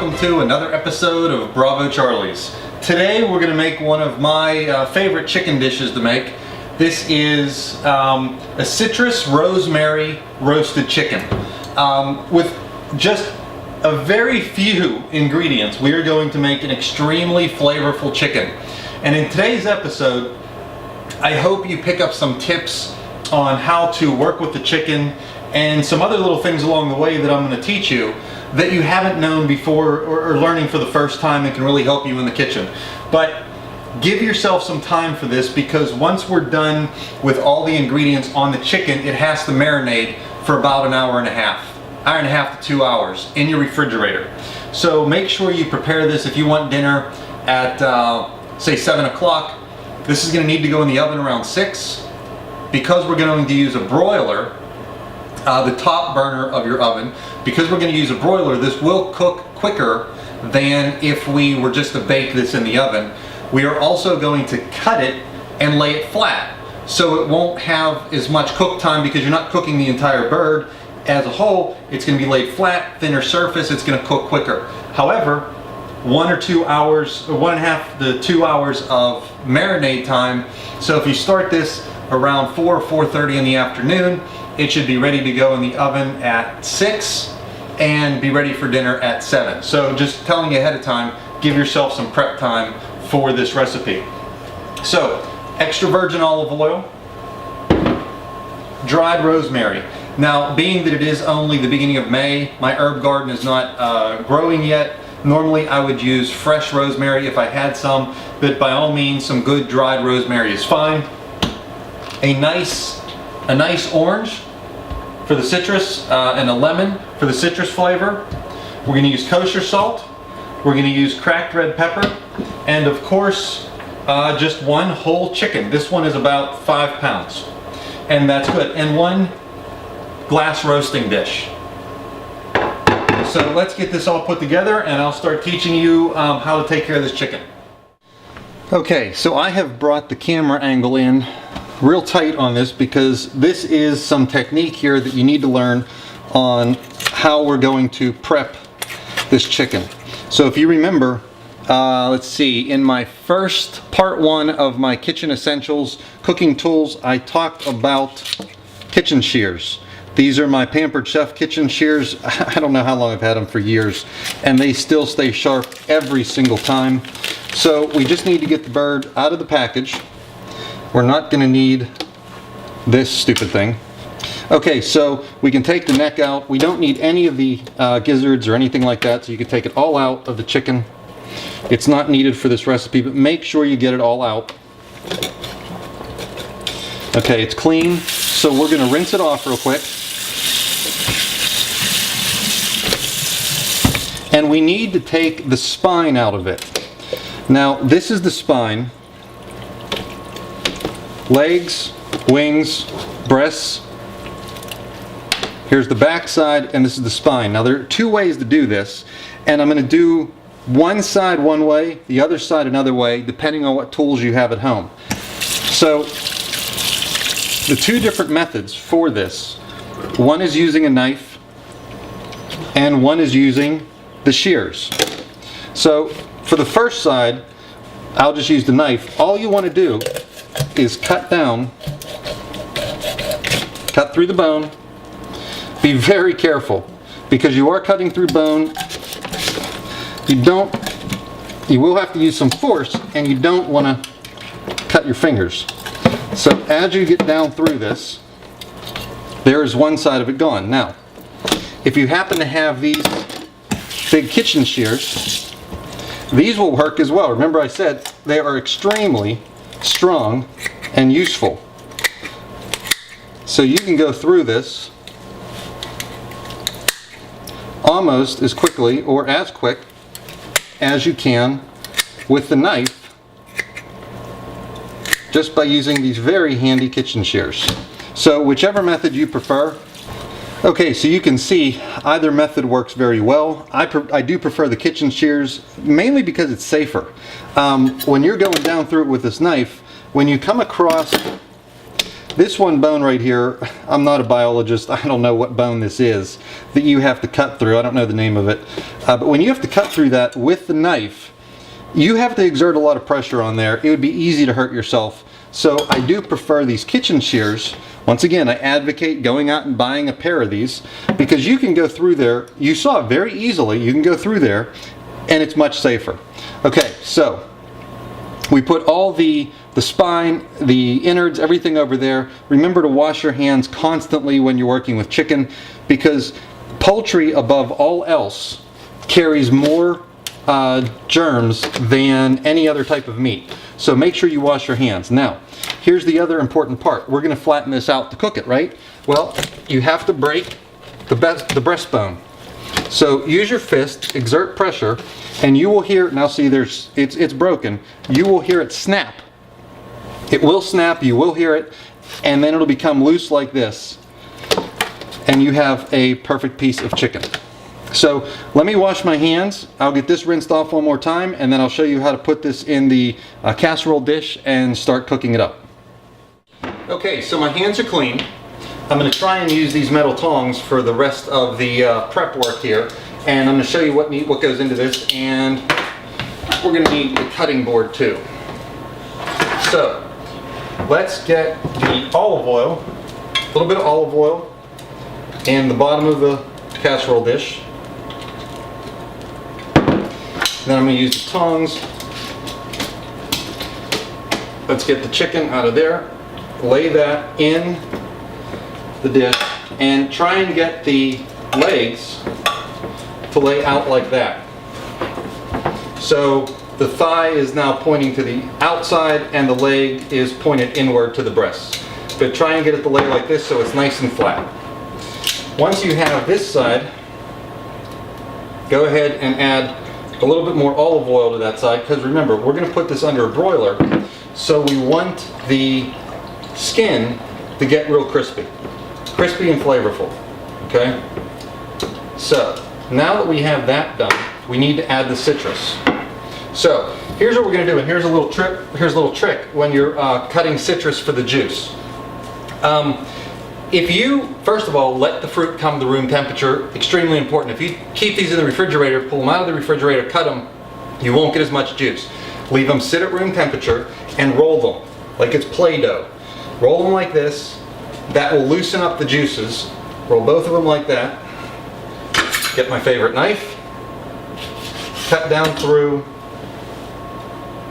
welcome to another episode of Bravo Charlie's. Today we're going to make one of my favorite chicken dishes to make. This is a citrus rosemary roasted chicken. With just a very few ingredients, we are going to make an extremely flavorful chicken. And in today's episode, I hope you pick up some tips on how to work with the chicken and some other little things along the way that I'm going to teach you that you haven't known before or learning for the first time and can really help you in the kitchen. But give yourself some time for this, because once we're done with all the ingredients on the chicken, it has to marinate for about an hour and a half to 2 hours in your refrigerator. So make sure you prepare this. If you want dinner at say 7 o'clock, this is going to need to go in the oven around 6. Because we're going to use a broiler, the top burner of your oven, because we're going to use a broiler, this will cook quicker than if we were just to bake this in the oven. We are also going to cut it and lay it flat, so it won't have as much cook time because you're not cooking the entire bird as a whole. It's going to be laid flat, thinner surface, it's going to cook quicker. However, 1 or 2 hours, or 1.5 to 2 hours of marinade time. So if you start this around 4 or 4:30 in the afternoon, it should be ready to go in the oven at 6 and be ready for dinner at 7. So just telling you ahead of time, give yourself some prep time for this recipe. So, extra virgin olive oil, dried rosemary. Now, being that it is only the beginning of May, my herb garden is not growing yet. Normally I would use fresh rosemary if I had some, but by all means some good dried rosemary is fine. A nice orange for the citrus, and a lemon for the citrus flavor. We're going to use kosher salt. We're going to use cracked red pepper, and of course just one whole chicken. This one is about 5 pounds, and that's good. And 1 glass roasting dish. So let's get this all put together, and I'll start teaching you how to take care of this chicken. Okay, so I have brought the camera angle in real tight on this because this is some technique here that you need to learn on how we're going to prep this chicken. So if you remember, let's see, in my first part 1 of my kitchen essentials cooking tools, I talked about kitchen shears. These are my Pampered Chef kitchen shears. I don't know how long I've had them, for years, and they still stay sharp every single time. So we just need to get the bird out of the package. We're not going to need this stupid thing. Okay, so we can take the neck out. We don't need any of the gizzards or anything like that, so you can take it all out of the chicken. It's not needed for this recipe, but make sure you get it all out. Okay, it's clean, so we're going to rinse it off real quick. And we need to take the spine out of it. Now, this is the spine. Legs, wings, breasts. Here's the back side, and this is the spine. Now there are 2 ways to do this, and I'm going to do one side one way, the other side another way, depending on what tools you have at home. So the 2 different methods for this, one is using a knife and one is using the shears. So for the first side, I'll just use the knife. All you want to do is cut down, cut through the bone. Be very careful, because you are cutting through bone. You will have to use some force, and you don't want to cut your fingers. So as you get down through this, there is one side of it gone. Now, if you happen to have these big kitchen shears, these will work as well. Remember I said they are extremely strong and useful. So you can go through this almost as quickly or as quick as you can with the knife, just by using these very handy kitchen shears. So whichever method you prefer. Okay, so you can see either method works very well. I do prefer the kitchen shears, mainly because it's safer. When you're going down through it with this knife, when you come across This one bone right here, I'm not a biologist, I don't know what bone this is that you have to cut through, I don't know the name of it. But when you have to cut through that with the knife, you have to exert a lot of pressure on there. It would be easy to hurt yourself. So I do prefer these kitchen shears. Once again, I advocate going out and buying a pair of these because you can go through there. You saw it very easily. You can go through there and it's much safer. Okay, so we put all the spine, the innards, everything over there. Remember to wash your hands constantly when you're working with chicken because poultry above all else carries more germs than any other type of meat. So make sure you wash your hands. Now, here's the other important part. We're going to flatten this out to cook it, right? Well, you have to break the breastbone. So use your fist, exert pressure, and you will hear, now see it's broken, you will hear it snap. It will snap, you will hear it, and then it'll become loose like this. And you have a perfect piece of chicken. So let me wash my hands. I'll get this rinsed off one more time and then I'll show you how to put this in the casserole dish and start cooking it up. Okay, so my hands are clean. I'm going to try and use these metal tongs for the rest of the prep work here, and I'm going to show you what goes into this, and we're going to need the cutting board too. So let's get the olive oil, a little bit of olive oil in the bottom of the casserole dish. Then I'm going to use the tongs. Let's get the chicken out of there. Lay that in the dish and try and get the legs to lay out like that. So the thigh is now pointing to the outside and the leg is pointed inward to the breast. But try and get it to lay like this so it's nice and flat. Once you have this side, go ahead and add a little bit more olive oil to that side, because remember, we're going to put this under a broiler, so we want the skin to get real crispy and flavorful. Okay? So now that we have that done, we need to add the citrus. So here's what we're going to do, and here's a little trick when you're cutting citrus for the juice. If you, first of all, let the fruit come to room temperature, extremely important. If you keep these in the refrigerator, pull them out of the refrigerator, cut them, you won't get as much juice. Leave them sit at room temperature and roll them like it's Play-Doh. Roll them like this. That will loosen up the juices. Roll both of them like that. Get my favorite knife. Cut down through.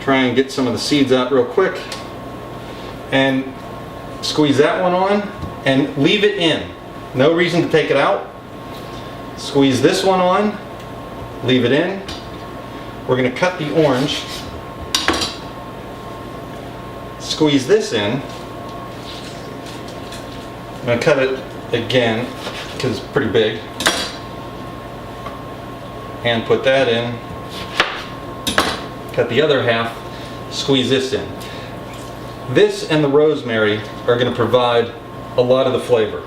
Try and get some of the seeds out real quick. And squeeze that one on. And leave it in. No reason to take it out. Squeeze this one on. Leave it in. We're going to cut the orange. Squeeze this in. I'm going to cut it again because it's pretty big. And put that in. Cut the other half. Squeeze this in. This and the rosemary are going to provide a lot of the flavor.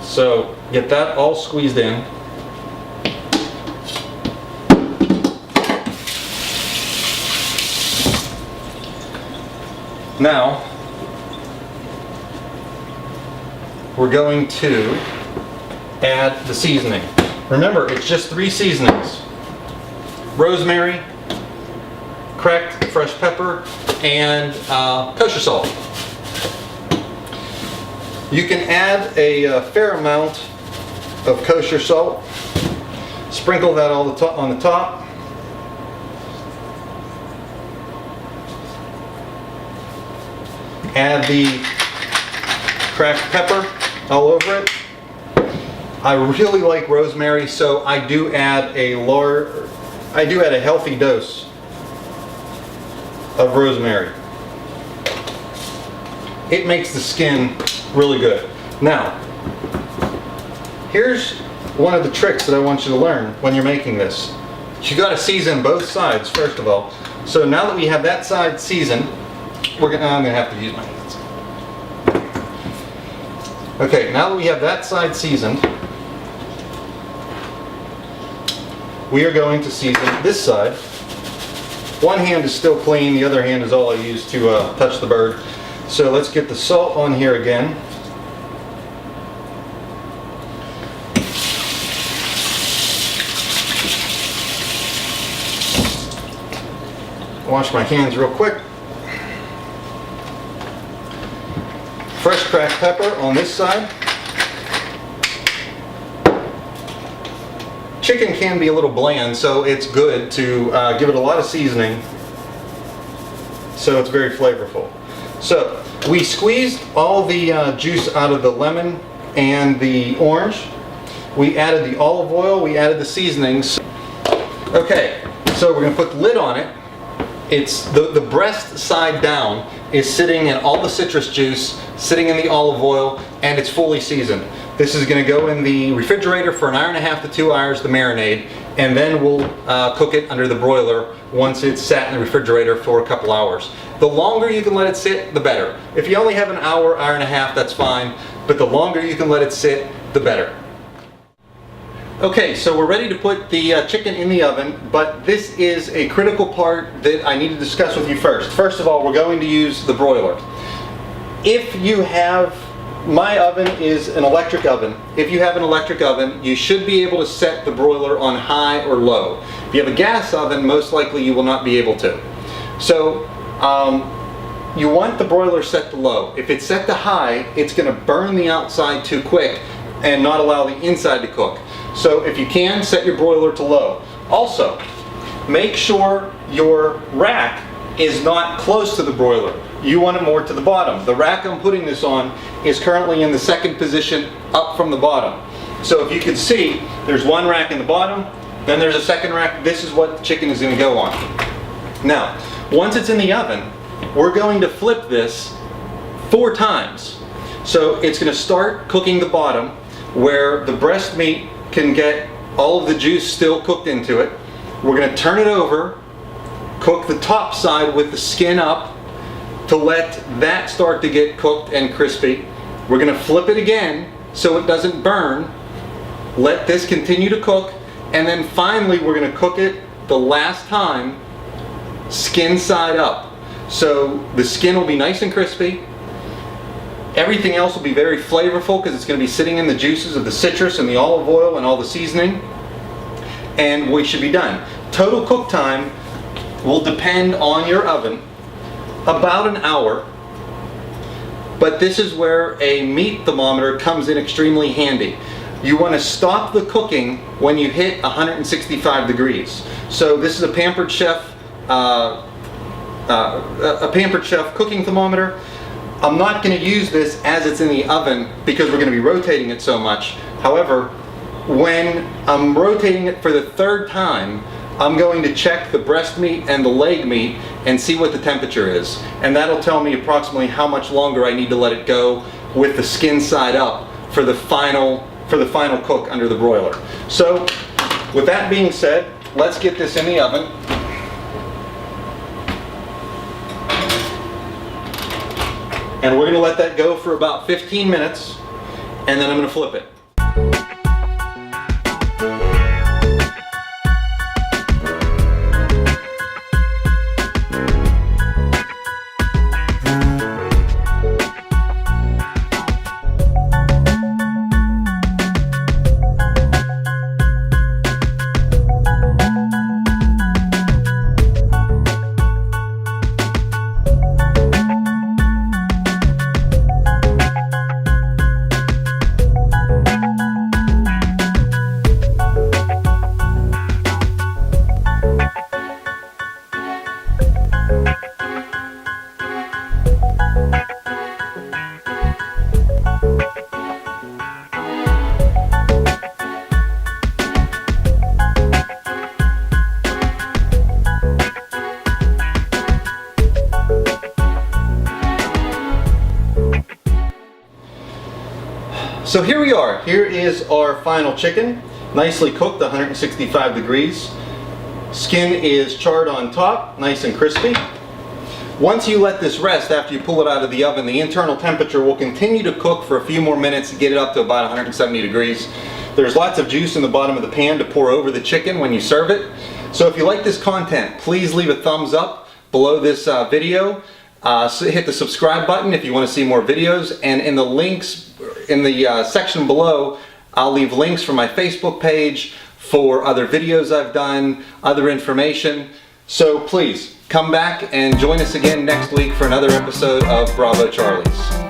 So get that all squeezed in. Now we're going to add the seasoning. Remember, it's just 3 seasonings: rosemary, cracked fresh pepper, and kosher salt. You can add a fair amount of kosher salt. Sprinkle that on the top. Add the cracked pepper all over it. I really like rosemary, so I do add a healthy dose of rosemary. It makes the skin really good. Now, here's one of the tricks that I want you to learn when you're making this. You got to season both sides first of all. So now that we have that side seasoned, I'm going to have to use my hands. Okay, now that we have that side seasoned, we are going to season this side. One hand is still clean, the other hand is all I use to touch the bird. So let's get the salt on here again. Wash my hands real quick. Fresh cracked pepper on this side. Chicken can be a little bland, so it's good to give it a lot of seasoning so it's very flavorful. So we squeezed all the juice out of the lemon and the orange. We added the olive oil, we added the seasonings. Okay, so we're going to put the lid on it. It's the breast side down is sitting in all the citrus juice, sitting in the olive oil, and it's fully seasoned. This is going to go in the refrigerator for an hour and a half to 2 hours to marinate, and then we'll cook it under the broiler once it's sat in the refrigerator for a couple hours. The longer you can let it sit, the better. If you only have an hour, hour and a half, that's fine, but the longer you can let it sit, the better. Okay, so we're ready to put the chicken in the oven, but this is a critical part that I need to discuss with you first. First of all, we're going to use the broiler. If you have, my oven is an electric oven. If you have an electric oven, you should be able to set the broiler on high or low. If you have a gas oven, most likely you will not be able to. So you want the broiler set to low. If it's set to high, it's going to burn the outside too quick and not allow the inside to cook. So if you can, set your broiler to low. Also, make sure your rack is not close to the broiler. You want it more to the bottom. The rack I'm putting this on is currently in the second position up from the bottom. So if you can see, there's one rack in the bottom, then there's a second rack. This is what the chicken is going to go on. Now, once it's in the oven, we're going to flip this 4 times. So it's going to start cooking the bottom where the breast meat can get all of the juice still cooked into it. We're going to turn it over, cook the top side with the skin up to let that start to get cooked and crispy. We're going to flip it again so it doesn't burn. Let this continue to cook, and then finally we're going to cook it the last time skin side up. So the skin will be nice and crispy. Everything else will be very flavorful because it's going to be sitting in the juices of the citrus and the olive oil and all the seasoning. And we should be done. Total cook time will depend on your oven, about an hour. But this is where a meat thermometer comes in extremely handy. You want to stop the cooking when you hit 165 degrees. So this is a Pampered Chef, cooking thermometer. I'm not going to use this as it's in the oven because we're going to be rotating it so much. However, when I'm rotating it for the 3rd time, I'm going to check the breast meat and the leg meat and see what the temperature is. And that'll tell me approximately how much longer I need to let it go with the skin side up for the final cook under the broiler. So, with that being said, let's get this in the oven. And we're going to let that go for about 15 minutes, and then I'm going to flip it. So here we are. Here is our final chicken, nicely cooked, 165 degrees. Skin is charred on top, nice and crispy. Once you let this rest after you pull it out of the oven, the internal temperature will continue to cook for a few more minutes to get it up to about 170 degrees. There's lots of juice in the bottom of the pan to pour over the chicken when you serve it. So if you like this content, please leave a thumbs up below this video. So hit the subscribe button if you want to see more videos, and in the links in the section below, I'll leave links for my Facebook page, for other videos I've done, other information. So please come back and join us again next week for another episode of Bravo Charlie's.